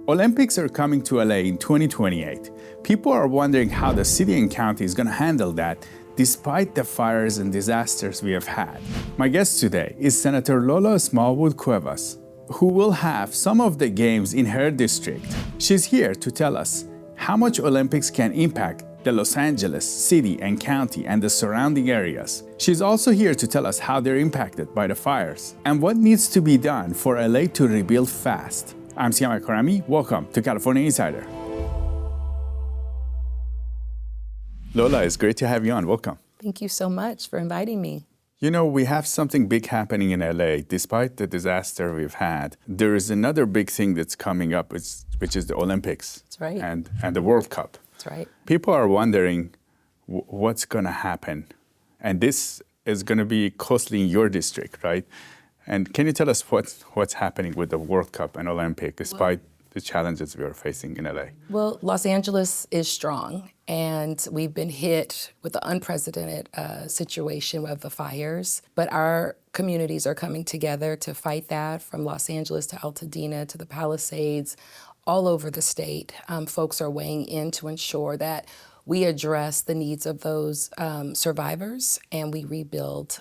Olympics are coming to LA in 2028. People are wondering how the city and county is going to handle that despite the fires and disasters we have had. My guest today is Senator Lola Smallwood-Cuevas, who will have some of the games in her district. She's here to tell us how much Olympics can impact the Los Angeles city and county and the surrounding areas. She's also here to tell us how they're impacted by the fires and what needs to be done for LA to rebuild fast. I'm Siam Karami. Welcome to California Insider. Lola, it's great to have you on. Welcome. Thank you so much for inviting me. You know, we have something big happening in LA. Despite the disaster we've had, there is another big thing that's coming up, which is the Olympics. That's right. And the World Cup. That's right. People are wondering what's going to happen. And this is going to be costly in your district, right? And can you tell us what's happening with the World Cup and Olympic despite the challenges we are facing in LA? Well, Los Angeles is strong, and we've been hit with the unprecedented situation of the fires. But our communities are coming together to fight that, from Los Angeles to Altadena to the Palisades, all over the state. Folks are weighing in to ensure that we address the needs of those survivors and we rebuild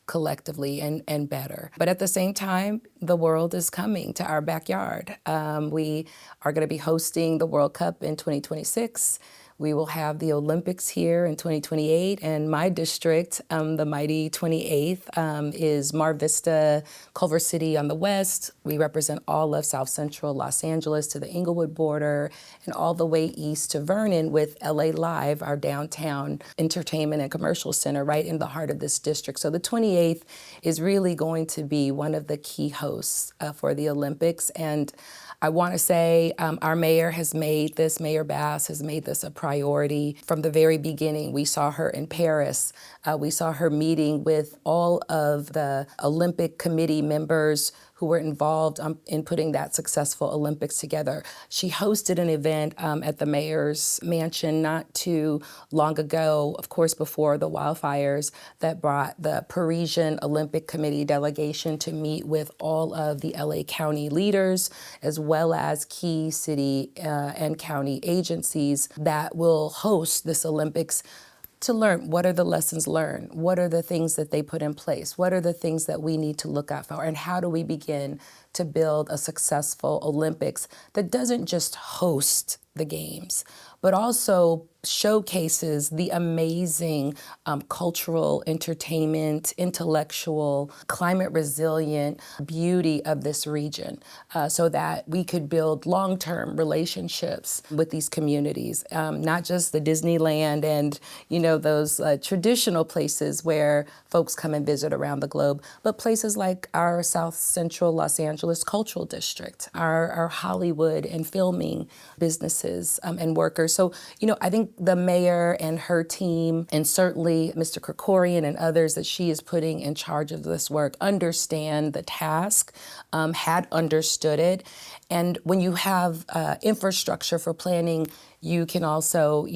collectively and better. But at the same time, the world is coming to our backyard. We are going to be hosting the World Cup in 2026. We will have the Olympics here in 2028, and my district, the mighty 28th, is Mar Vista, Culver City on the west. We represent all of South Central Los Angeles to the Inglewood border, and all the way east to Vernon with LA Live, our downtown entertainment and commercial center right in the heart of this district. So the 28th is really going to be one of the key hosts for the Olympics. And I want to say our mayor Mayor Bass has made this a priority from the very beginning. We saw her in Paris. We saw her meeting with all of the Olympic committee members who were involved in putting that successful Olympics together. She hosted an event at the mayor's mansion not too long ago, of course, before the wildfires, that brought the Parisian Olympic Committee delegation to meet with all of the LA County leaders, as well as key city and county agencies that will host this Olympics, to learn what are the lessons learned, what are the things that they put in place, what are the things that we need to look out for, and how do we begin to build a successful Olympics that doesn't just host the games, but also showcases the amazing cultural, entertainment, intellectual, climate resilient beauty of this region, so that we could build long-term relationships with these communities, not just the Disneyland and those traditional places where folks come and visit around the globe, but places like our South Central Los Angeles Cultural District, our Hollywood and filming businesses and workers. So, I think the mayor and her team, and certainly Mr. Krikorian and others that she is putting in charge of this work, understand the task, had understood it. And when you have infrastructure for planning, you can also,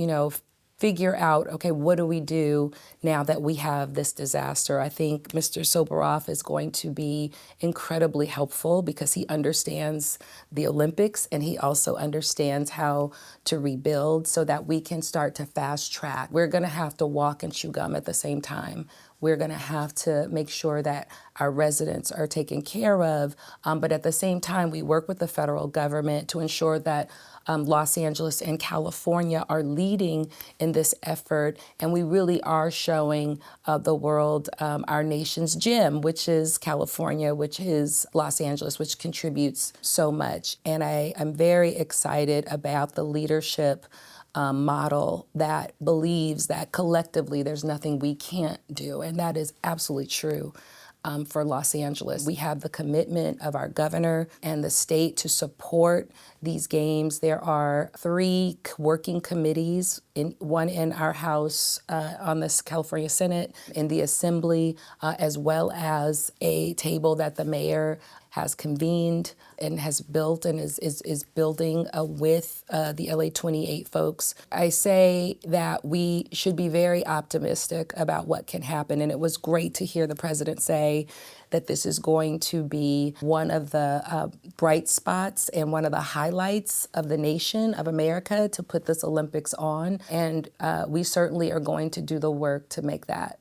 figure out, okay, what do we do now that we have this disaster? I think Mr. Soboroff is going to be incredibly helpful because he understands the Olympics and he also understands how to rebuild so that we can start to fast track. We're going to have to walk and chew gum at the same time. We're going to have to make sure that our residents are taken care of, but at the same time, we work with the federal government to ensure that Los Angeles and California are leading in this effort, and we really are showing the world our nation's gem, which is California, which is Los Angeles, which contributes so much. And I'm very excited about the leadership model that believes that collectively there's nothing we can't do, and that is absolutely true. For Los Angeles, we have the commitment of our governor and the state to support these games. There are 3 working committees, one in our House on the California Senate, in the Assembly, as well as a table that the mayor has convened and has built and is building with the LA 28 folks. I say that we should be very optimistic about what can happen. And it was great to hear the president say that this is going to be one of the bright spots and one of the highlights of the nation of America to put this Olympics on. And we certainly are going to do the work to make that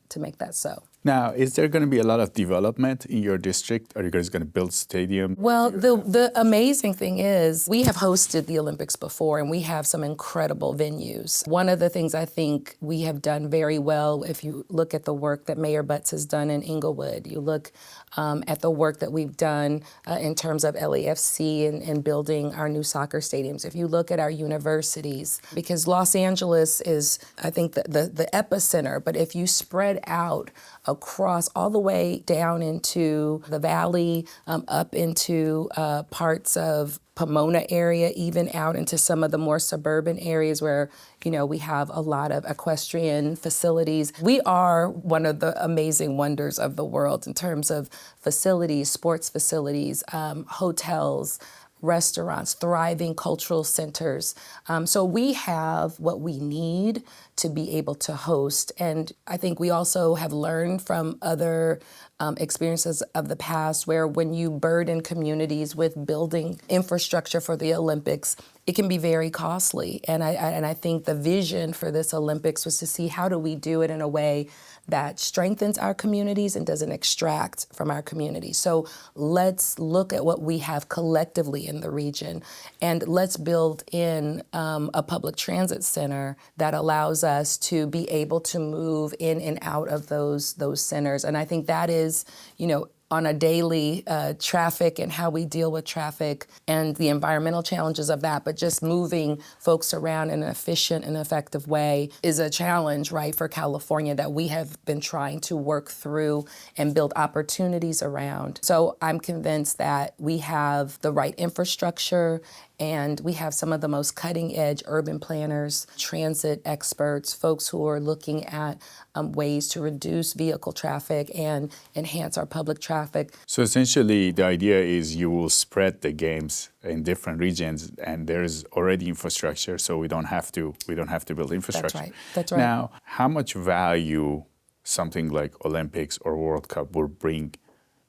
so. Now, is there going to be a lot of development in your district? Are you guys going to build stadium? Well, the amazing thing is we have hosted the Olympics before, and we have some incredible venues. One of the things I think we have done very well, if you look at the work that Mayor Butts has done in Inglewood, you look at the work that we've done in terms of LAFC and building our new soccer stadiums. If you look at our universities, because Los Angeles is, I think, the epicenter, but if you spread out across all the way down into the valley, up into parts of Pomona area, even out into some of the more suburban areas where, we have a lot of equestrian facilities. We are one of the amazing wonders of the world in terms of facilities, sports facilities, hotels, restaurants, thriving cultural centers. So we have what we need to be able to host. And I think we also have learned from other experiences of the past where when you burden communities with building infrastructure for the Olympics, it can be very costly. And I think the vision for this Olympics was to see how do we do it in a way that strengthens our communities and doesn't extract from our communities. So let's look at what we have collectively in the region, and let's build in a public transit center that allows us to be able to move in and out of those centers. And I think that is, on a daily traffic and how we deal with traffic and the environmental challenges of that, but just moving folks around in an efficient and effective way is a challenge, right, for California that we have been trying to work through and build opportunities around. So I'm convinced that we have the right infrastructure and we have some of the most cutting-edge urban planners, transit experts, folks who are looking at ways to reduce vehicle traffic and enhance our public traffic. So essentially, the idea is you will spread the games in different regions, and there's already infrastructure, so we don't have to build infrastructure. That's right. Now, how much value something like Olympics or World Cup will bring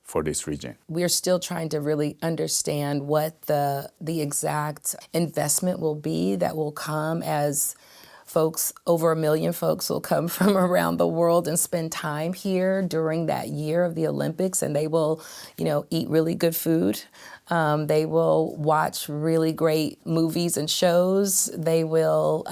for this region? We're still trying to really understand what the exact investment will be that will come as folks, over 1 million folks will come from around the world and spend time here during that year of the Olympics, and they will, eat really good food. They will watch really great movies and shows. They will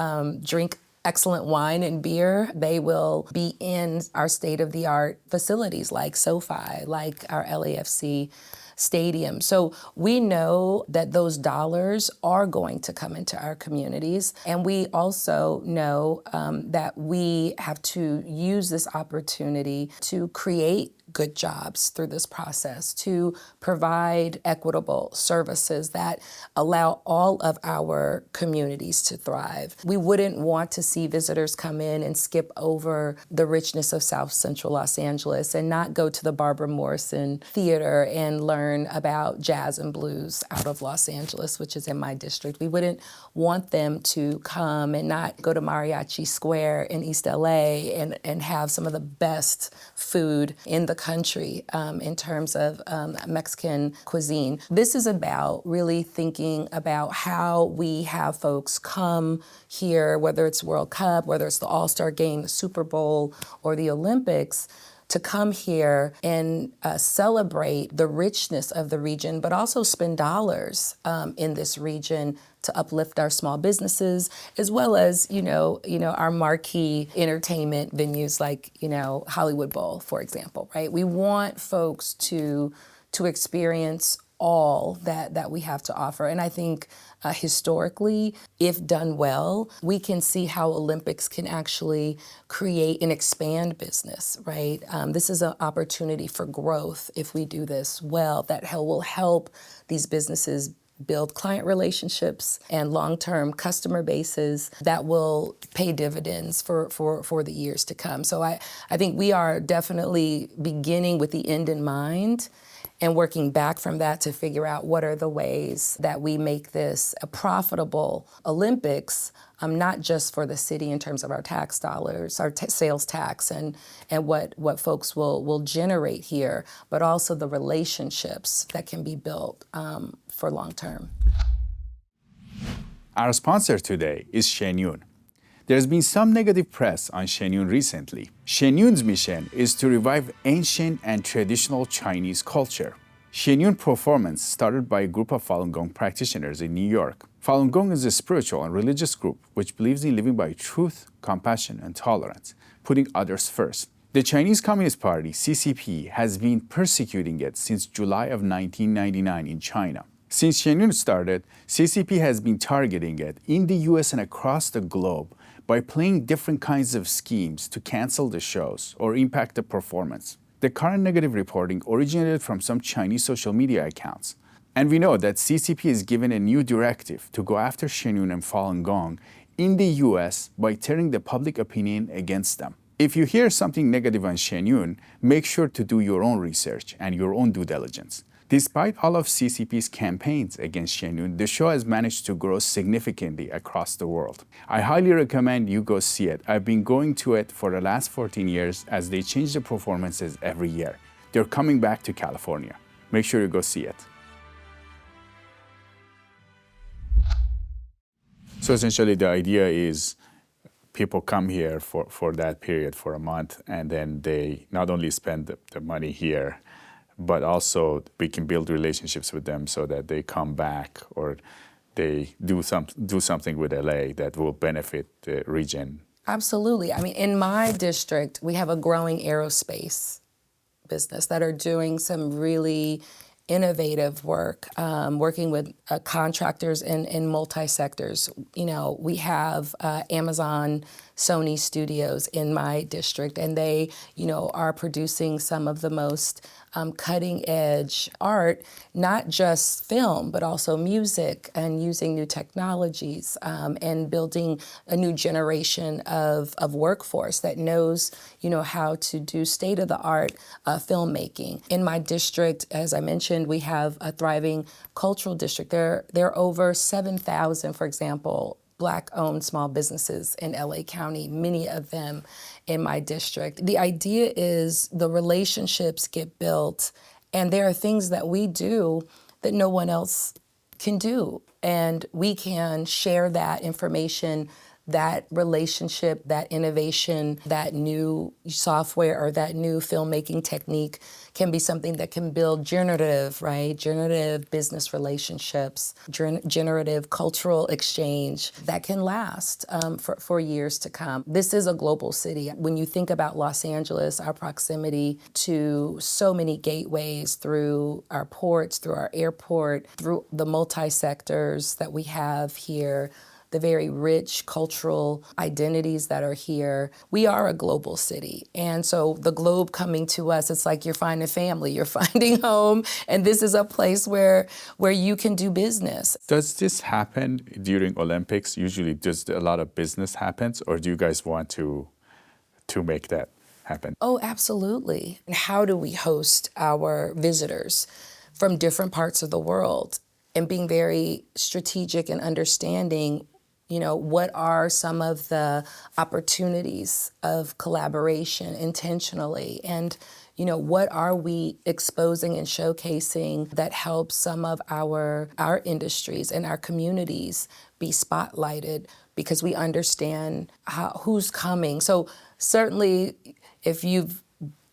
drink excellent wine and beer. They will be in our state-of-the-art facilities like SoFi, like our LAFC stadium. So we know that those dollars are going to come into our communities. And we also know that we have to use this opportunity to create good jobs through this process, to provide equitable services that allow all of our communities to thrive. We wouldn't want to see visitors come in and skip over the richness of South Central Los Angeles and not go to the Barbara Morrison Theater and learn about jazz and blues out of Los Angeles, which is in my district. We wouldn't want them to come and not go to Mariachi Square in East LA and have some of the best food in the country in terms of Mexican cuisine. This is about really thinking about how we have folks come here, whether it's World Cup, whether it's the All-Star Game, the Super Bowl, or the Olympics, to come here and celebrate the richness of the region, but also spend dollars in this region to uplift our small businesses, as well as, our marquee entertainment venues like, Hollywood Bowl, for example, right? We want folks to experience all that we have to offer. And I think historically, if done well, we can see how Olympics can actually create and expand business, right? This is an opportunity for growth if we do this well, that will help these businesses build client relationships and long-term customer bases that will pay dividends for the years to come. So I think we are definitely beginning with the end in mind and working back from that to figure out what are the ways that we make this a profitable Olympics, not just for the city in terms of our tax dollars, our sales tax, and what folks will generate here, but also the relationships that can be built for long term. Our sponsor today is Shen Yun. There's been some negative press on Shen Yun recently. Shen Yun's mission is to revive ancient and traditional Chinese culture. Shen Yun Performance started by a group of Falun Gong practitioners in New York. Falun Gong is a spiritual and religious group which believes in living by truth, compassion, and tolerance, putting others first. The Chinese Communist Party, CCP, has been persecuting it since July of 1999 in China. Since Shen Yun started, CCP has been targeting it in the US and across the globe by playing different kinds of schemes to cancel the shows or impact the performance. The current negative reporting originated from some Chinese social media accounts. And we know that CCP is given a new directive to go after Shen Yun and Falun Gong in the US by turning the public opinion against them. If you hear something negative on Shen Yun, make sure to do your own research and your own due diligence. Despite all of CCP's campaigns against Shen Yun, the show has managed to grow significantly across the world. I highly recommend you go see it. I've been going to it for the last 14 years as they change the performances every year. They're coming back to California. Make sure you go see it. So essentially the idea is people come here for that period, for a month, and then they not only spend the money here, but also we can build relationships with them so that they come back or they do something with LA that will benefit the region. Absolutely. I mean, in my district, we have a growing aerospace business that are doing some really innovative work, working with contractors in multi-sectors. You know, we have Amazon, Sony studios in my district, and they, you know, are producing some of the most cutting edge art, not just film, but also music, and using new technologies and building a new generation of workforce that knows, you know, how to do state-of-the-art filmmaking. In my district, as I mentioned, we have a thriving cultural district. There are over 7,000, for example, Black-owned small businesses in LA County, many of them in my district. The idea is the relationships get built, and there are things that we do that no one else can do. And we can share that information, that relationship, that innovation, that new software or that new filmmaking technique can be something that can build generative, right? Generative business relationships, generative cultural exchange that can last for years to come. This is a global city. When you think about Los Angeles, our proximity to so many gateways through our ports, through our airport, through the multi-sectors that we have here, the very rich cultural identities that are here. We are a global city. And so the globe coming to us, it's like you're finding family, you're finding home, and this is a place where you can do business. Does this happen during Olympics? Usually does a lot of business happens, or do you guys want to make that happen? Oh, absolutely. And how do we host our visitors from different parts of the world? And being very strategic and understanding, you know, what are some of the opportunities of collaboration intentionally? And, you know, what are we exposing and showcasing that helps some of our industries and our communities be spotlighted because we understand who's coming. So certainly if you've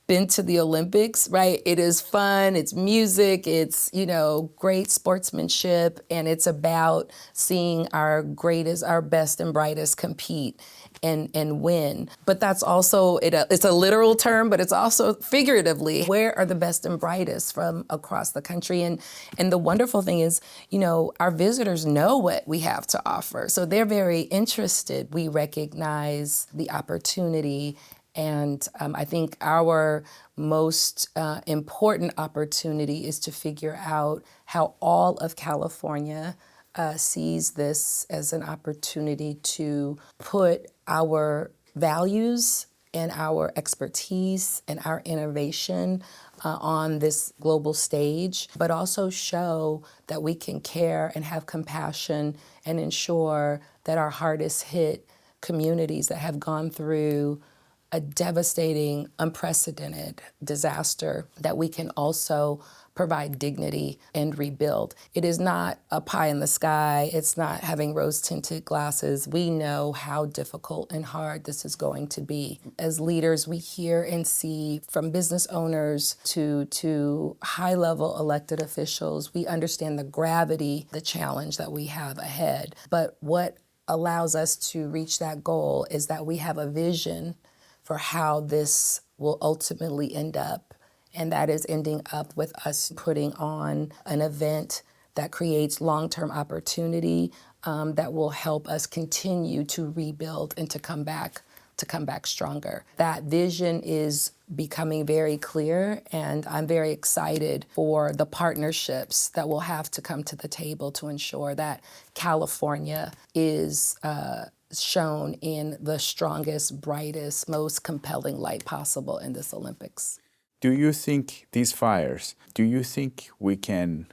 been to the Olympics, right? It is fun, it's music, it's, you know, great sportsmanship, and it's about seeing our greatest, our best and brightest compete and win. But that's also, it's a literal term, but it's also figuratively, where are the best and brightest from across the country? And the wonderful thing is, you know, our visitors know what we have to offer. So they're very interested. We recognize the opportunity. And I think our most important opportunity is to figure out how all of California sees this as an opportunity to put our values and our expertise and our innovation on this global stage, but also show that we can care and have compassion and ensure that our hardest hit communities that have gone through a devastating, unprecedented disaster, that we can also provide dignity and rebuild. It is not a pie in the sky. It's not having rose-tinted glasses. We know how difficult and hard this is going to be. As leaders, we hear and see from business owners to high-level elected officials, we understand the gravity, the challenge that we have ahead. But what allows us to reach that goal is that we have a vision for how this will ultimately end up. And that is ending up with us putting on an event that creates long-term opportunity that will help us continue to rebuild and to come back stronger. That vision is becoming very clear, and I'm very excited for the partnerships that will have to come to the table to ensure that California is shown in the strongest, brightest, most compelling light possible in this Olympics. Do you think these fires, do you think we can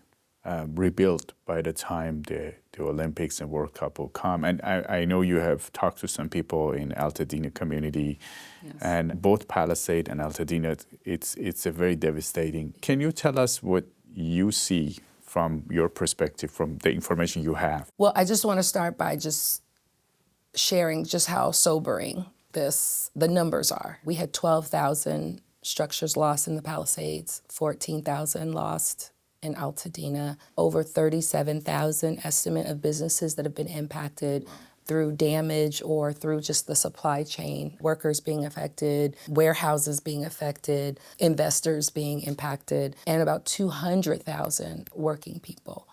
rebuild by the time the Olympics and World Cup will come? And I know you have talked to some people in Altadena community, yes. And both Palisade and Altadena, it's a very devastating. Can you tell us what you see from your perspective, from the information you have? Well, I just want to start by just sharing just how sobering the numbers are. We had 12,000 structures lost in the Palisades, 14,000 lost in Altadena, over 37,000 estimate of businesses that have been impacted through damage or through just the supply chain, workers being affected, warehouses being affected, investors being impacted, and about 200,000 working people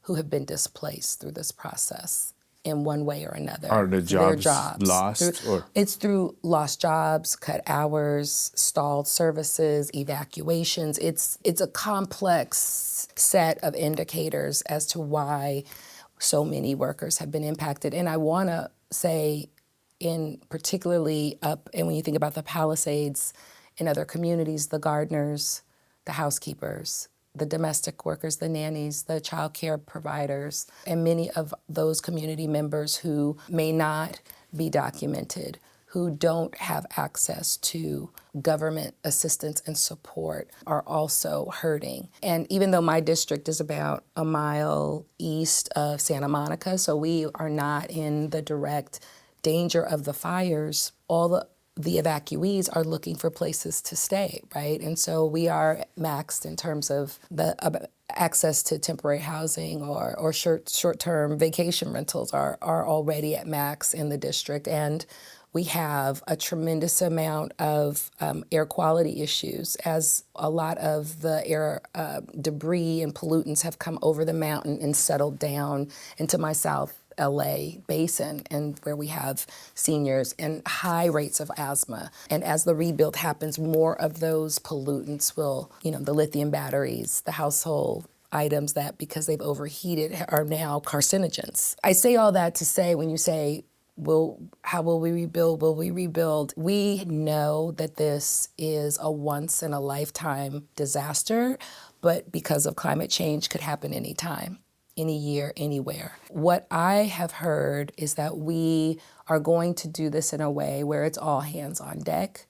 who have been displaced through this process in one way or another. Are the jobs lost? It's through lost jobs, cut hours, stalled services, evacuations. It's a complex set of indicators as to why so many workers have been impacted. And I want to say, in particularly up, and when you think about the Palisades in other communities, the gardeners, the housekeepers, the domestic workers, the nannies, the child care providers, and many of those community members who may not be documented, who don't have access to government assistance and support, are also hurting. And even though my district is about a mile east of Santa Monica, so we are not in the direct danger of the fires, all the evacuees are looking for places to stay, right? And so we are maxed in terms of the access to temporary housing or short-term vacation rentals are already at max in the district. And we have a tremendous amount of air quality issues as a lot of the air debris and pollutants have come over the mountain and settled down into my South LA basin, and where we have seniors and high rates of asthma. And as the rebuild happens, more of those pollutants will, the lithium batteries, the household items that, because they've overheated, are now carcinogens. I say all that to say, when you say, how will we rebuild? Will we rebuild? We know that this is a once in a lifetime disaster, but because of climate change, could happen anytime, any year, anywhere. What I have heard is that we are going to do this in a way where it's all hands on deck,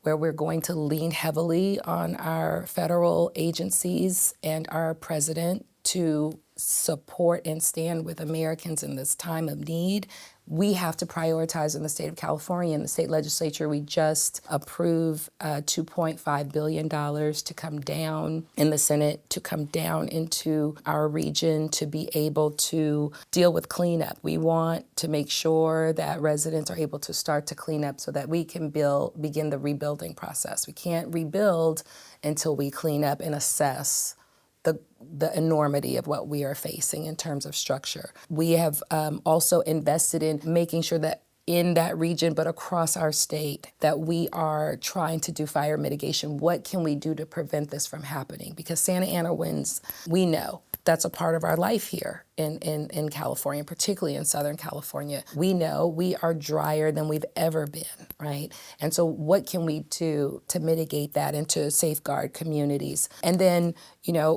where we're going to lean heavily on our federal agencies and our president to support and stand with Americans in this time of need. We have to prioritize in the state of California. In the state legislature, we just approved $2.5 billion to come down in the Senate, to come down into our region to be able to deal with cleanup. We want to make sure that residents are able to start to clean up so that we can begin the rebuilding process. We can't rebuild until we clean up and assess the enormity of what we are facing in terms of structure. We have also invested in making sure that in that region, but across our state, that we are trying to do fire mitigation. What can we do to prevent this from happening? Because Santa Ana winds, we know, that's a part of our life here in California, particularly in Southern California. We know we are drier than we've ever been, right? And so what can we do to mitigate that and to safeguard communities? And then,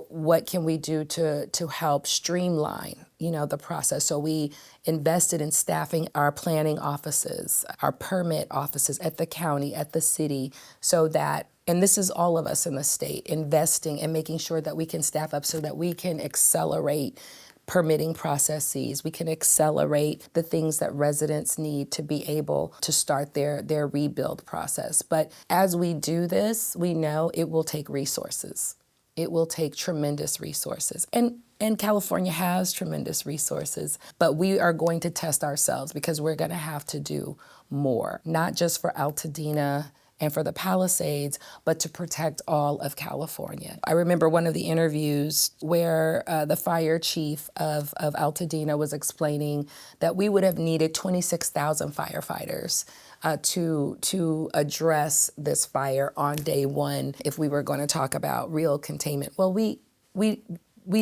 what can we do to help streamline, the process? So we invested in staffing our planning offices, our permit offices at the county, at the city, so that, and this is all of us in the state, investing and making sure that we can staff up so that we can accelerate permitting processes. We can accelerate the things that residents need to be able to start their rebuild process. But as we do this, we know it will take resources. It will take tremendous resources. And California has tremendous resources, but we are going to test ourselves because we're going to have to do more, not just for Altadena and for the Palisades, but to protect all of California. I remember one of the interviews where the fire chief of Altadena was explaining that we would have needed 26,000 firefighters to address this fire on day one if we were going to talk about real containment. Well, we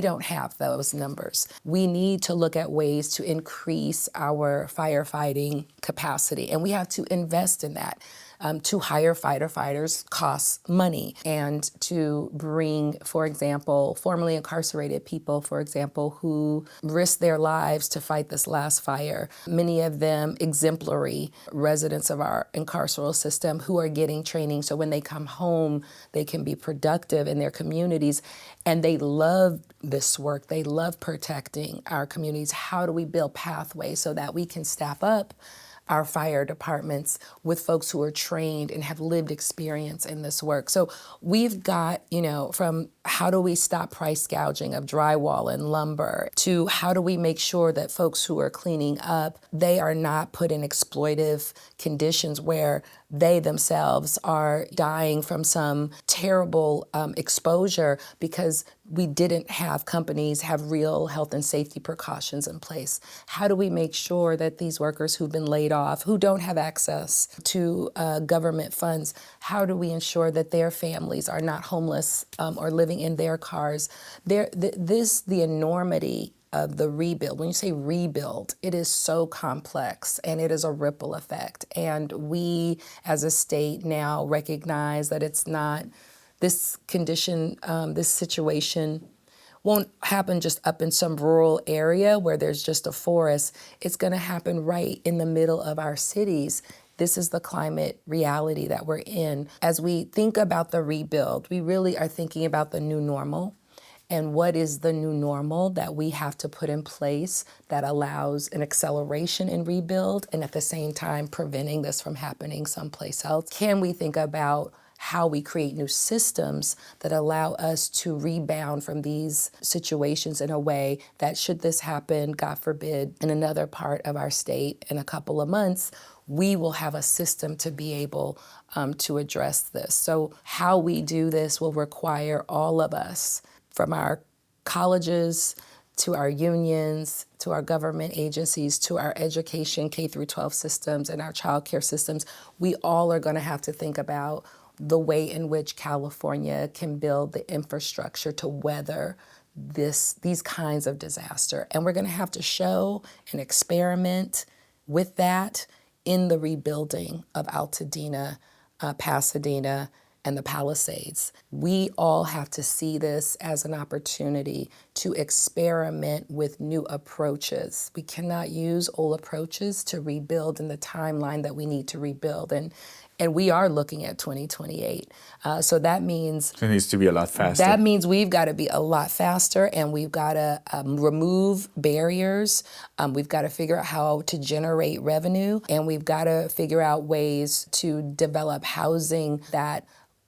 don't have those numbers. We need to look at ways to increase our firefighting capacity, and we have to invest in that. To hire firefighters costs money, and to bring, for example, formerly incarcerated people, for example, who risked their lives to fight this last fire, many of them exemplary residents of our incarceral system who are getting training so when they come home, they can be productive in their communities. And they love this work. They love protecting our communities. How do we build pathways so that we can staff up our fire departments with folks who are trained and have lived experience in this work? So we've got, from how do we stop price gouging of drywall and lumber to how do we make sure that folks who are cleaning up, they are not put in exploitive conditions where they themselves are dying from some terrible exposure because we didn't have companies have real health and safety precautions in place. How do we make sure that these workers who've been laid off, who don't have access to government funds, how do we ensure that their families are not homeless or living in their cars? The enormity of the rebuild. When you say rebuild, it is so complex and it is a ripple effect. And we as a state now recognize that it's not this condition, this situation won't happen just up in some rural area where there's just a forest. It's going to happen right in the middle of our cities. This is the climate reality that we're in. As we think about the rebuild, we really are thinking about the new normal. And what is the new normal that we have to put in place that allows an acceleration in rebuild and at the same time preventing this from happening someplace else? Can we think about how we create new systems that allow us to rebound from these situations in a way that should this happen, God forbid, in another part of our state in a couple of months, we will have a system to be able to address this. So how we do this will require all of us, from our colleges to our unions, to our government agencies, to our education, K through 12 systems and our child care systems. We all are going to have to think about the way in which California can build the infrastructure to weather these kinds of disaster. And we're going to have to show and experiment with that in the rebuilding of Altadena, Pasadena, and the Palisades. We all have to see this as an opportunity to experiment with new approaches. We cannot use old approaches to rebuild in the timeline that we need to rebuild. And we are looking at 2028. So that means it needs to be a lot faster. That means we've got to be a lot faster, and we've got to remove barriers. We've got to figure out how to generate revenue, and we've got to figure out ways to develop housing that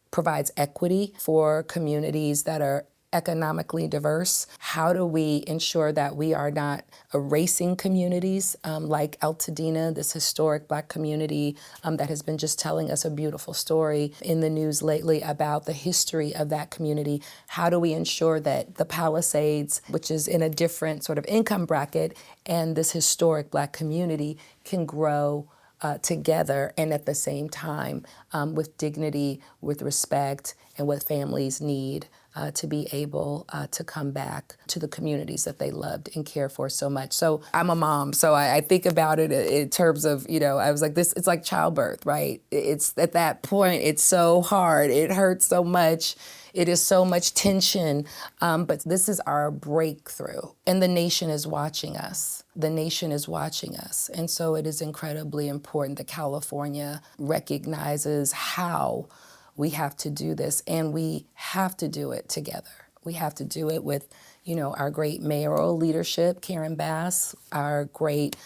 provides equity for communities that are economically diverse. How do we ensure that we are not erasing communities like Altadena, this historic Black community that has been just telling us a beautiful story in the news lately about the history of that community? How do we ensure that the Palisades, which is in a different sort of income bracket, and this historic Black community can grow together and at the same time with dignity, with respect, and what families need to be able to come back to the communities that they loved and cared for so much. So I'm a mom, so I think about it in terms of, I was like, this, it's like childbirth, right? It's at that point, it's so hard, it hurts so much. It is so much tension, but this is our breakthrough. And the nation is watching us. The nation is watching us. And so it is incredibly important that California recognizes how we have to do this, and we have to do it together. We have to do it with, our great mayoral leadership, Karen Bass, our great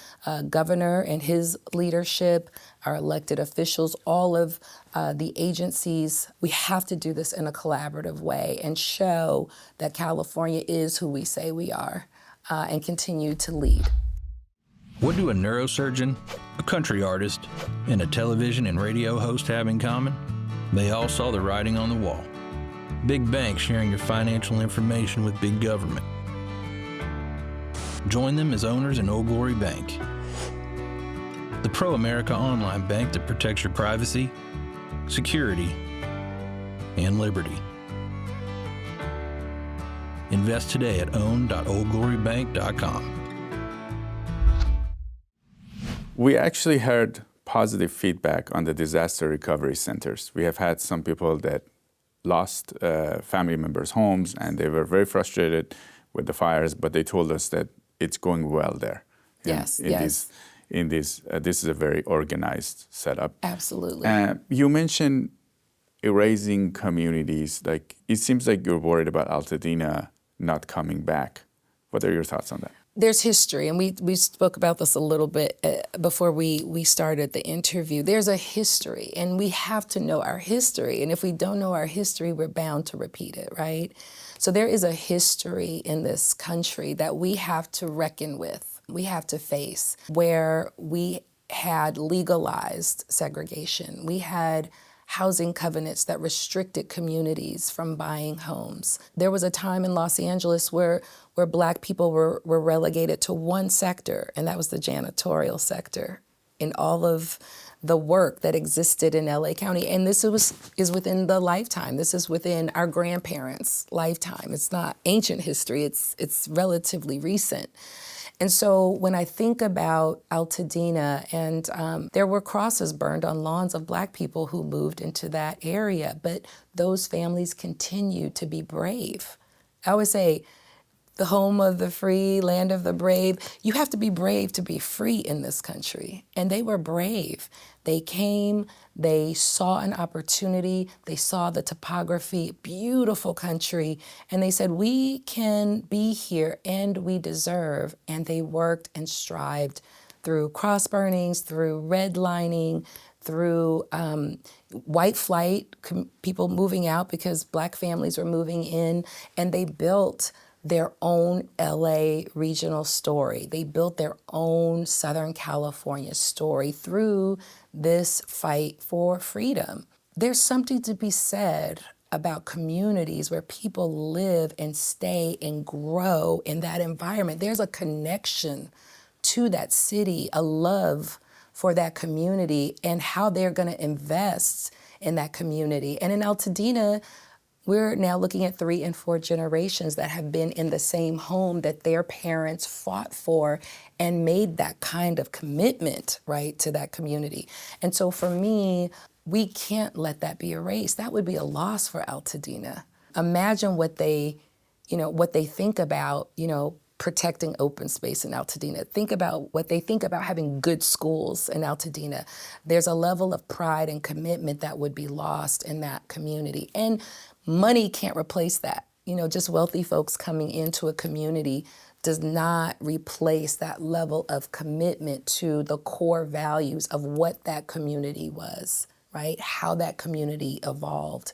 governor and his leadership, our elected officials, all of the agencies. We have to do this in a collaborative way and show that California is who we say we are, and continue to lead. What do a neurosurgeon, a country artist, and a television and radio host have in common? They all saw the writing on the wall. Big banks sharing your financial information with big government. Join them as owners in Old Glory Bank, the pro-America online bank that protects your privacy, security, and liberty. Invest today at own.oldglorybank.com. We actually heard positive feedback on the disaster recovery centers. We have had some people that lost family members' homes, and they were very frustrated with the fires, but they told us that it's going well there. Yes. This is a very organized setup. Absolutely. You mentioned erasing communities. Like, it seems like you're worried about Altadena not coming back. What are your thoughts on that? There's history, and we spoke about this a little bit before we started the interview. There's a history, and we have to know our history. And if we don't know our history, we're bound to repeat it, right? So there is a history in this country that we have to reckon with, we have to face, where we had legalized segregation. We had housing covenants that restricted communities from buying homes. There was a time in Los Angeles where Black people were relegated to one sector, and that was the janitorial sector, in all of the work that existed in LA County. And this is within the lifetime. This is within our grandparents' lifetime. It's not ancient history, it's relatively recent. And so when I think about Altadena, and there were crosses burned on lawns of Black people who moved into that area, but those families continue to be brave. I always say, the home of the free, land of the brave. You have to be brave to be free in this country. And they were brave. They came, they saw an opportunity, they saw the topography, beautiful country, and they said, we can be here and we deserve. And they worked and strived through cross burnings, through redlining, through white flight, people moving out because Black families were moving in, and they built their own LA regional story. They built their own Southern California story through this fight for freedom. There's something to be said about communities where people live and stay and grow in that environment. There's a connection to that city, a love for that community, and how they're gonna invest in that community. And in Altadena, we're now looking at 3 and 4 generations that have been in the same home that their parents fought for and made that kind of commitment, right, to that community. And so for me, we can't let that be erased. That would be a loss for Altadena. Imagine what they think about, protecting open space in Altadena. Think about what they think about having good schools in Altadena. There's a level of pride and commitment that would be lost in that community. And money can't replace that. Just wealthy folks coming into a community does not replace that level of commitment to the core values of what that community was, right? How that community evolved.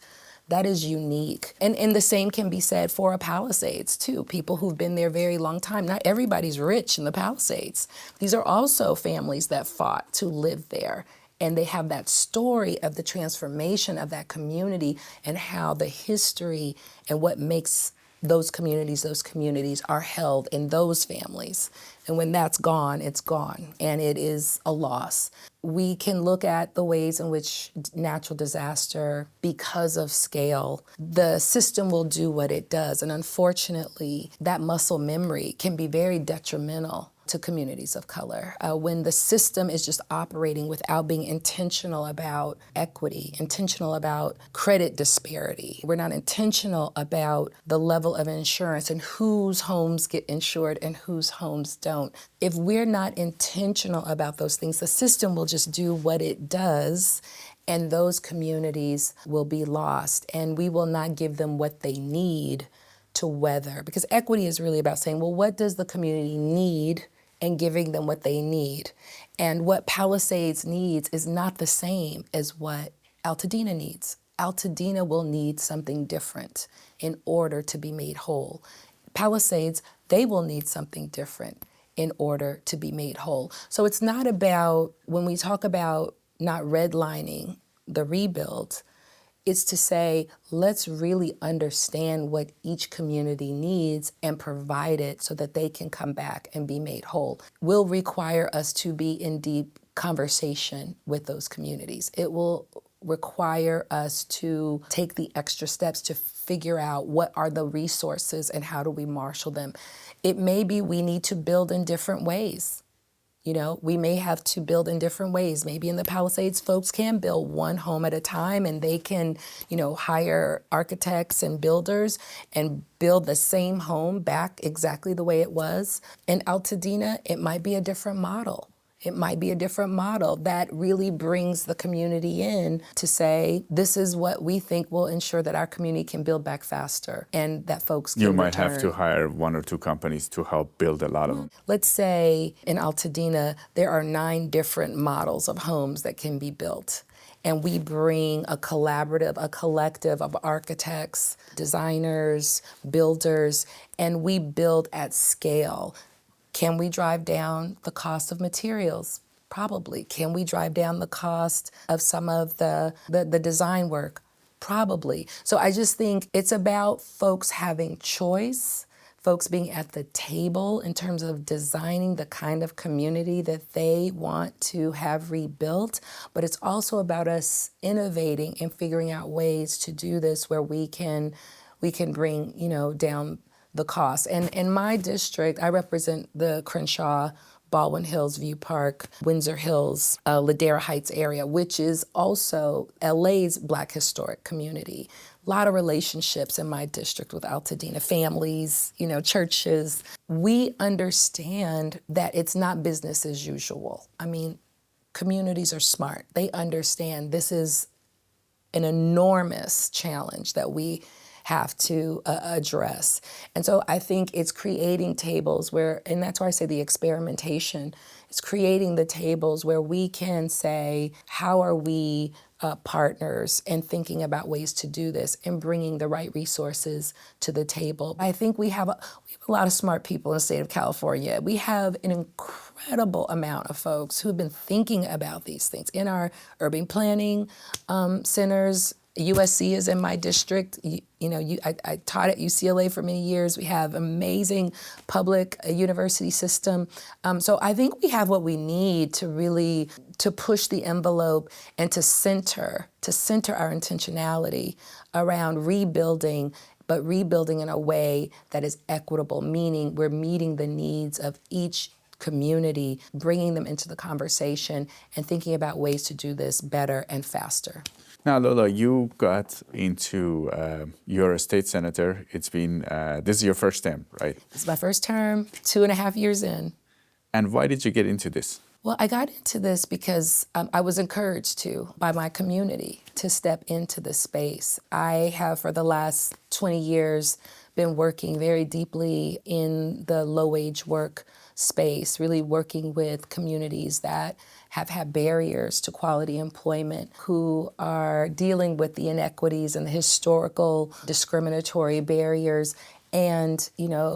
That is unique. And the same can be said for a Palisades too. People who've been there a very long time. Not everybody's rich in the Palisades. These are also families that fought to live there. And they have that story of the transformation of that community and how the history and what makes those communities are held in those families. And when that's gone, it's gone, and it is a loss. We can look at the ways in which natural disaster, because of scale, the system will do what it does. And unfortunately, that muscle memory can be very detrimental to communities of color. When the system is just operating without being intentional about equity, intentional about credit disparity. We're not intentional about the level of insurance and whose homes get insured and whose homes don't. If we're not intentional about those things, the system will just do what it does, and those communities will be lost, and we will not give them what they need to weather. Because equity is really about saying, well, what does the community need, and giving them what they need. And what Palisades needs is not the same as what Altadena needs. Altadena will need something different in order to be made whole. Palisades, they will need something different in order to be made whole. So it's not about, when we talk about not redlining the rebuild, is to say, let's really understand what each community needs and provide it so that they can come back and be made whole. Will require us to be in deep conversation with those communities. It will require us to take the extra steps to figure out what are the resources and how do we marshal them. It may be we need to build in different ways. You know, we may have to build in different ways. Maybe in the Palisades, folks can build one home at a time, and they can, hire architects and builders and build the same home back exactly the way it was. In Altadena, it might be a different model. It might be a different model that really brings the community in to say, this is what we think will ensure that our community can build back faster and that folks can You might return. have to hire one or two companies to help build a lot of them. Let's say in Altadena, there are 9 different models of homes that can be built. And we bring a collective of architects, designers, builders, and we build at scale. Can we drive down the cost of materials? Probably. Can we drive down the cost of some of the design work? Probably. So I just think it's about folks having choice, folks being at the table in terms of designing the kind of community that they want to have rebuilt. But it's also about us innovating and figuring out ways to do this where we can bring, down the cost. And in my district, I represent the Crenshaw, Baldwin Hills, View Park, Windsor Hills, Ladera Heights area, which is also LA's Black historic community. A lot of relationships in my district with Altadena, families, churches. We understand that it's not business as usual. I mean, communities are smart. They understand this is an enormous challenge that we have to address. And so I think it's creating tables where, and that's why I say the experimentation, is creating the tables where we can say, how are we partners and thinking about ways to do this and bringing the right resources to the table. I think we have a lot of smart people in the state of California. We have an incredible amount of folks who have been thinking about these things in our urban planning centers. USC is in my district. I taught at UCLA for many years. We have amazing public university system. So I think we have what we need to really to push the envelope and to center our intentionality around rebuilding, but rebuilding in a way that is equitable, meaning we're meeting the needs of each community, bringing them into the conversation and thinking about ways to do this better and faster. Now, Lola, you got into, you're a state senator. It's been, this is your first term, right? This is my first term, 2.5 years in. And why did you get into this? Well, I got into this because I was encouraged by my community to step into the space. I have, for the last 20 years, been working very deeply in the low-wage work space, really working with communities that have had barriers to quality employment, who are dealing with the inequities and the historical discriminatory barriers and,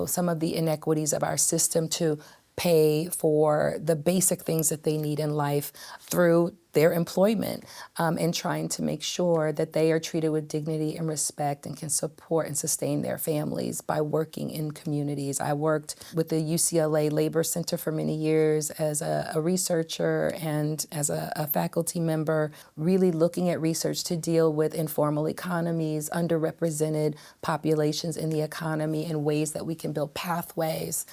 some of the inequities of our system to pay for the basic things that they need in life through their employment and trying to make sure that they are treated with dignity and respect and can support and sustain their families by working in communities. I worked with the UCLA Labor Center for many years as a researcher and as a faculty member, really looking at research to deal with informal economies, underrepresented populations in the economy, and ways that we can build pathways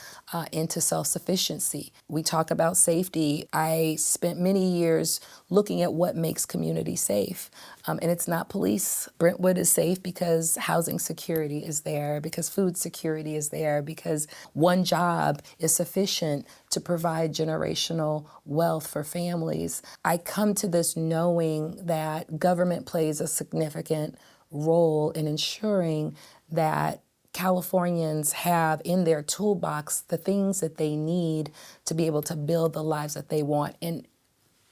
into self-sufficiency. We talk about safety. I spent many years looking at what makes communities safe. And it's not police. Brentwood is safe because housing security is there, because food security is there, because one job is sufficient to provide generational wealth for families. I come to this knowing that government plays a significant role in ensuring that Californians have in their toolbox the things that they need to be able to build the lives that they want. And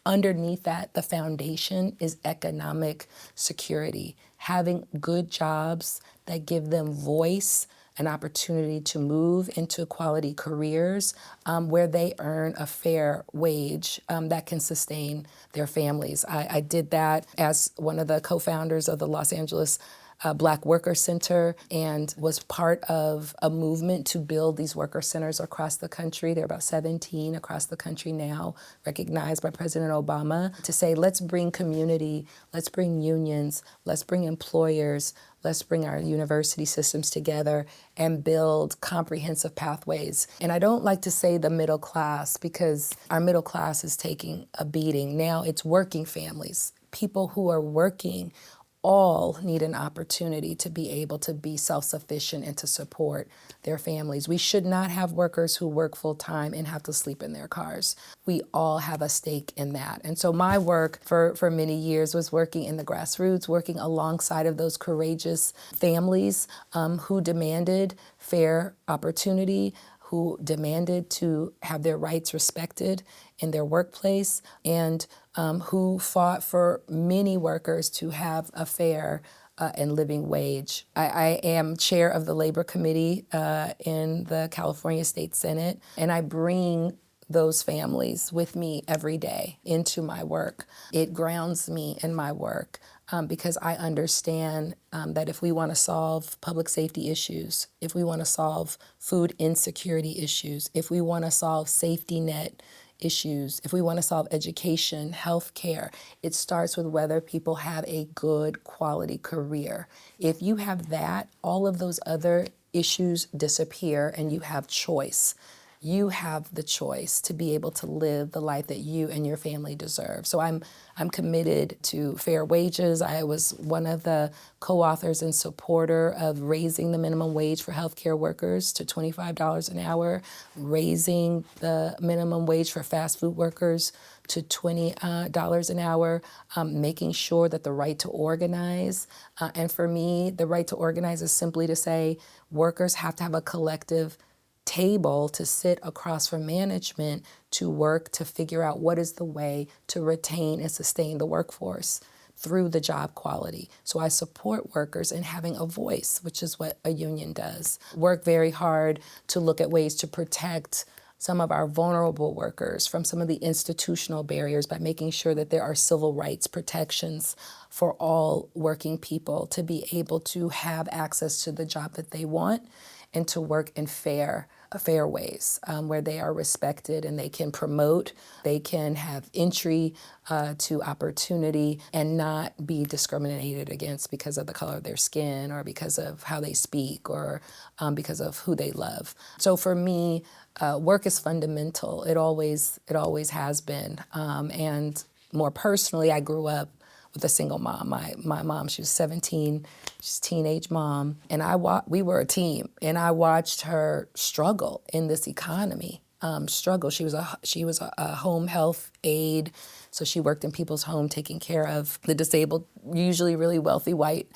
underneath that, the foundation is economic security, having good jobs that give them voice, an opportunity to move into quality careers where they earn a fair wage that can sustain their families. I did that as one of the co-founders of the Los Angeles Black Worker Center and was part of a movement to build these worker centers across the country. There are about 17 across the country now, recognized by President Obama, to say, let's bring community, let's bring unions, let's bring employers, let's bring our university systems together and build comprehensive pathways. And I don't like to say the middle class because our middle class is taking a beating. Now it's working families, people who are working all need an opportunity to be able to be self-sufficient and to support their families. We should not have workers who work full-time and have to sleep in their cars. We all have a stake in that. And so my work for many years was working in the grassroots, working alongside of those courageous families who demanded fair opportunity, who demanded to have their rights respected in their workplace, and who fought for many workers to have a fair and living wage. I am chair of the Labor Committee in the California State Senate, and I bring those families with me every day into my work. It grounds me in my work because I understand that if we want to solve public safety issues, if we want to solve food insecurity issues, if we want to solve safety net issues, if we want to solve education, health care, it starts with whether people have a good quality career. If you have that, all of those other issues disappear and you have choice. You have the choice to be able to live the life that you and your family deserve. So I'm committed to fair wages. I was one of the co-authors and supporter of raising the minimum wage for healthcare workers to $25 an hour, raising the minimum wage for fast food workers to $20 an hour, making sure that the right to organize, and for me, the right to organize is simply to say workers have to have a collective table to sit across from management to work to figure out what is the way to retain and sustain the workforce through the job quality. So I support workers in having a voice, which is what a union does. Work very hard to look at ways to protect some of our vulnerable workers from some of the institutional barriers by making sure that there are civil rights protections for all working people to be able to have access to the job that they want and to work in fair ways where they are respected and they can promote, they can have entry to opportunity and not be discriminated against because of the color of their skin or because of how they speak or because of who they love. So for me, work is fundamental. It always has been. And more personally, I grew up with a single mom. My mom, she was 17, she's a teenage mom, and we were a team, and I watched her struggle in this economy. She was a home health aide, so she worked in people's home taking care of the disabled, usually really wealthy white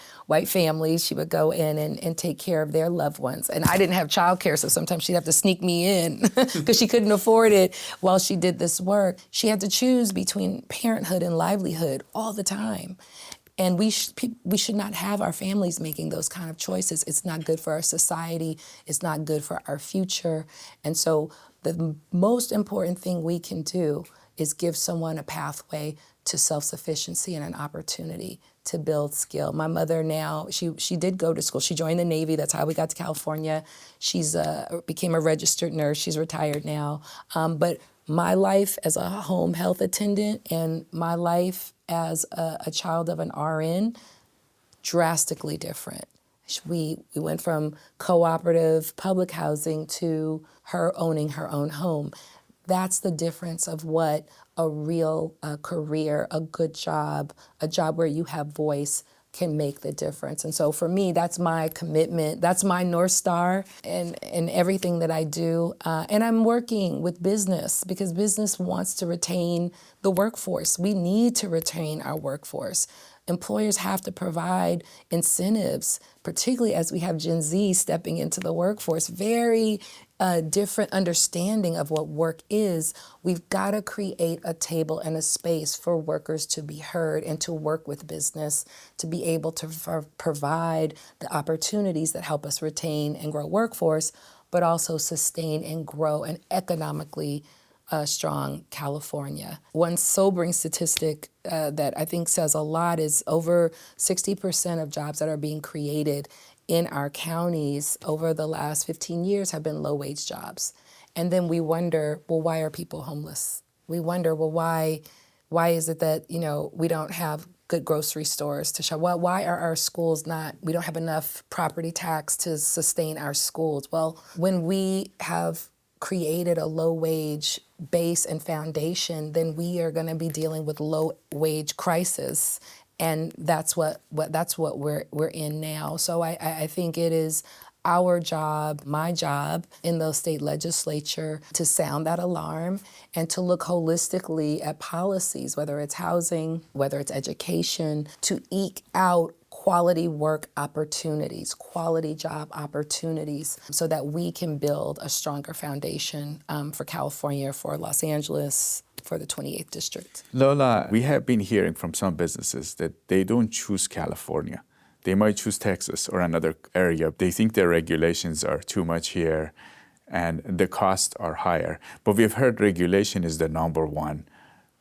families. She would go in and take care of their loved ones. And I didn't have childcare, so sometimes she'd have to sneak me in because she couldn't afford it while she did this work. She had to choose between parenthood and livelihood all the time. And we should not have our families making those kind of choices. It's not good for our society. It's not good for our future. And so the most important thing we can do is give someone a pathway to self-sufficiency and an opportunity to build skill. My mother now, she did go to school. She joined the Navy. That's how we got to California. She's became a registered nurse. She's retired now. But my life as a home health attendant and my life as a child of an RN, drastically different. We went from cooperative public housing to her owning her own home. That's the difference of what a real career, a good job, a job where you have voice can make the difference. And so for me, that's my commitment. That's my North Star in everything that I do. And I'm working with business because business wants to retain the workforce. We need to retain our workforce. Employers have to provide incentives, particularly as we have Gen Z stepping into the workforce. Very different understanding of what work is. We've got to create a table and a space for workers to be heard and to work with business, to be able to provide the opportunities that help us retain and grow workforce, but also sustain and grow an economically strong California. One sobering statistic that I think says a lot is over 60% of jobs that are being created in our counties over the last 15 years have been low-wage jobs. And then we wonder, well, why are people homeless? We wonder, well, why is it that, we don't have good grocery stores to shop? Well, why are our schools we don't have enough property tax to sustain our schools? Well, when we have created a low-wage base and foundation, then we are going to be dealing with low-wage crisis, and that's what we're in now. So I think it is our job, my job in the state legislature, to sound that alarm and to look holistically at policies, whether it's housing, whether it's education, to eke out quality work opportunities, quality job opportunities, so that we can build a stronger foundation for California, for Los Angeles, for the 28th District. Lola, we have been hearing from some businesses that they don't choose California. They might choose Texas or another area. They think their regulations are too much here and the costs are higher. But we've heard regulation is the number one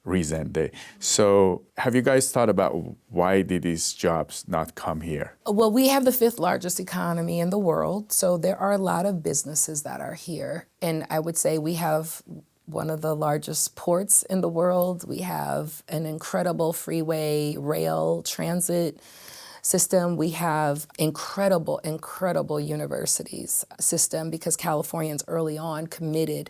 reason. So have you guys thought about why did these jobs not come here? Well, we have the 5th largest economy in the world, so there are a lot of businesses that are here. And I would say we have one of the largest ports in the world. We have an incredible freeway, rail, transit system. We have incredible universities system because Californians early on committed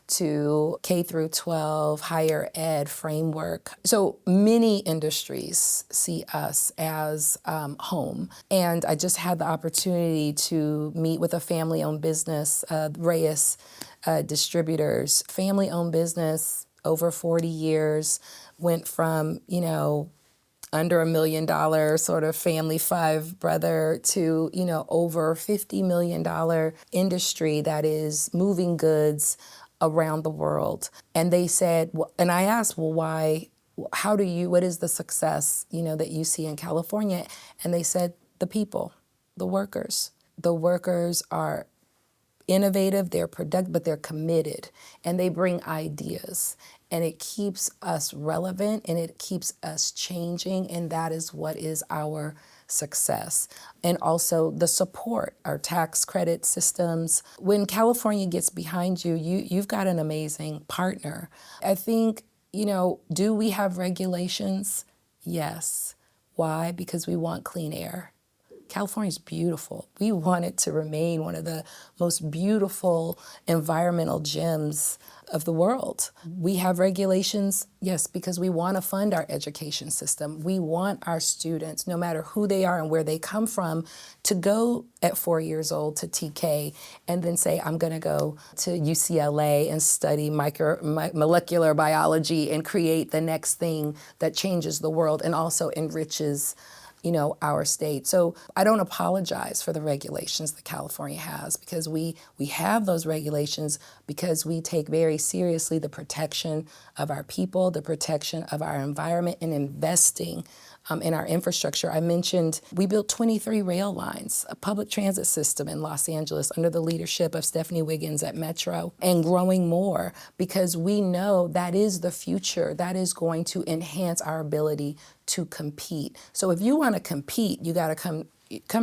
to K through 12 higher ed framework. So many industries see us as home. And I just had the opportunity to meet with a family-owned business, Reyes Distributors, family-owned business, over 40 years, went from, under $1 million sort of family 5-brother to, over $50 million industry that is moving goods around the world. And they said, and I asked, well, why, what is the success, that you see in California? And they said, the people, the workers. The workers are innovative, they're productive, but they're committed, and they bring ideas. And it keeps us relevant, and it keeps us changing, and that is what is our success. And also the support, our tax credit systems. When California gets behind you, you've got an amazing partner. I think, do we have regulations? Yes. Why? Because we want clean air. California's beautiful. We want it to remain one of the most beautiful environmental gems of the world. We have regulations, yes, because we want to fund our education system. We want our students, no matter who they are and where they come from, to go at 4 years old to TK and then say, I'm going to go to UCLA and study molecular biology and create the next thing that changes the world and also enriches our state. So I don't apologize for the regulations that California has, because we have those regulations because we take very seriously the protection of our people, the protection of our environment, and investing in our infrastructure. I mentioned we built 23 rail lines, a public transit system in Los Angeles under the leadership of Stephanie Wiggins at Metro, and growing more because we know that is the future. That is going to enhance our ability to compete. So if you want to compete, you got to come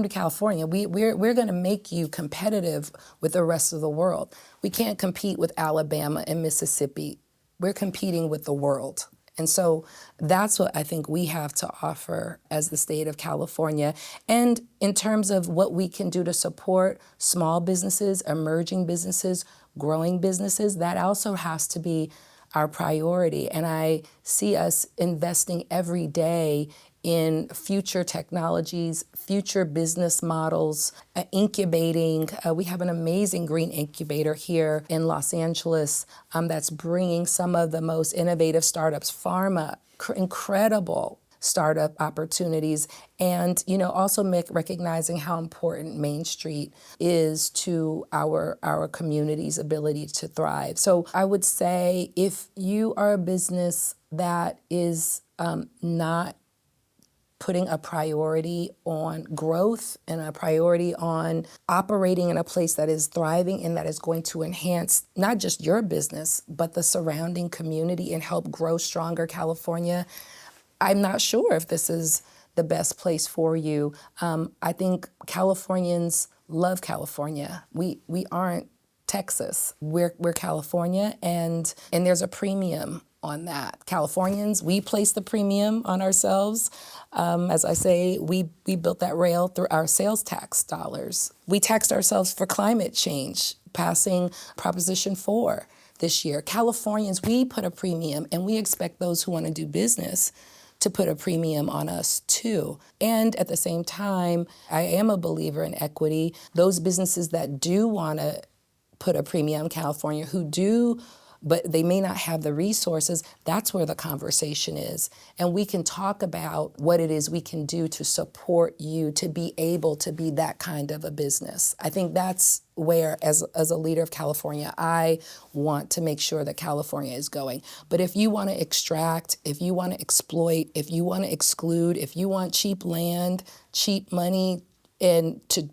to California. We're going to make you competitive with the rest of the world. We can't compete with Alabama and Mississippi. We're competing with the world. And so that's what I think we have to offer as the state of California. And in terms of what we can do to support small businesses, emerging businesses, growing businesses, that also has to be our priority. And I see us investing every day in future technologies, future business models, incubating. We have an amazing green incubator here in Los Angeles that's bringing some of the most innovative startups, pharma, incredible startup opportunities, and also recognizing how important Main Street is to our community's ability to thrive. So I would say if you are a business that is not putting a priority on growth and a priority on operating in a place that is thriving and that is going to enhance not just your business, but the surrounding community and help grow stronger California, I'm not sure if this is the best place for you. I think Californians love California. We aren't Texas. We're California, and there's a premium on that. Californians, we place the premium on ourselves. As I say, we built that rail through our sales tax dollars. We taxed ourselves for climate change, passing Proposition 4 this year. Californians, we put a premium, and we expect those who want to do business to put a premium on us too. And at the same time, I am a believer in equity. Those businesses that do want to put a premium on California, who do, but they may not have the resources, that's where the conversation is. And we can talk about what it is we can do to support you to be able to be that kind of a business. I think that's where, as a leader of California, I want to make sure that California is going. But if you want to extract, if you want to exploit, if you want to exclude, if you want cheap land, cheap money, and to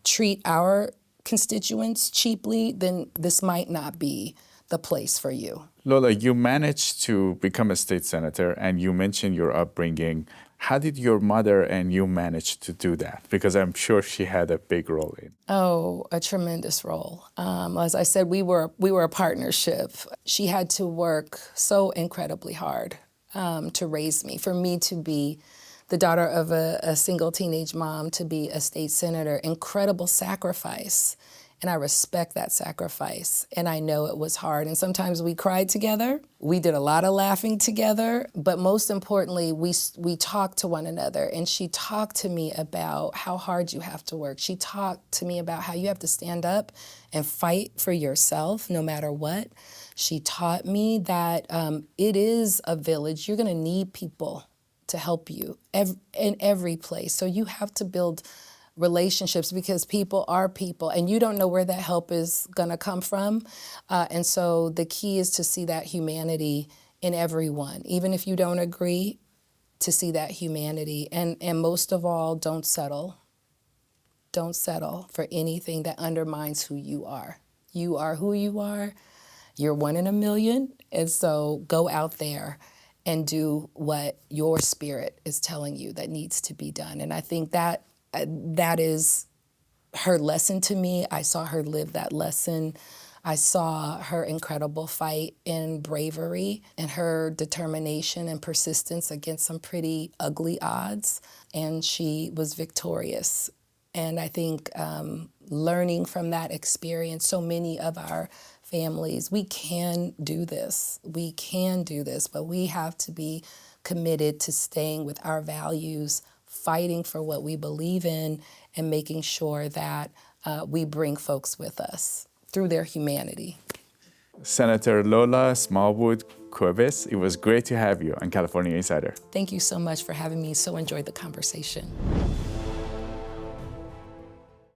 treat our constituents cheaply, then this might not be the place for you. Lola, you managed to become a state senator, and you mentioned your upbringing. How did your mother and you manage to do that? Because I'm sure she had a big role in. Oh, a tremendous role. As I said, we were a partnership. She had to work so incredibly hard to raise me. For me to be the daughter of a single teenage mom, to be a state senator, incredible sacrifice. And I respect that sacrifice, and I know it was hard. And sometimes we cried together. We did a lot of laughing together, but most importantly, we talked to one another. And she talked to me about how hard you have to work. She talked to me about how you have to stand up and fight for yourself no matter what. She taught me that it is a village. You're going to need people to help you in every place. So you have to build relationships because people are people, and you don't know where that help is going to come from. And so the key is to see that humanity in everyone, even if you don't agree, to see that humanity. And most of all, don't settle. Don't settle for anything that undermines who you are. You are who you are. You're one in a million. And so go out there and do what your spirit is telling you that needs to be done. And I think that is her lesson to me. I saw her live that lesson. I saw her incredible fight and bravery and her determination and persistence against some pretty ugly odds. And she was victorious. And I think learning from that experience, so many of our families, we can do this. We can do this, but we have to be committed to staying with our values, fighting for what we believe in, and making sure that we bring folks with us through their humanity. Senator Lola Smallwood-Cuevas, it was great to have you on California Insider. Thank you so much for having me. So enjoyed the conversation.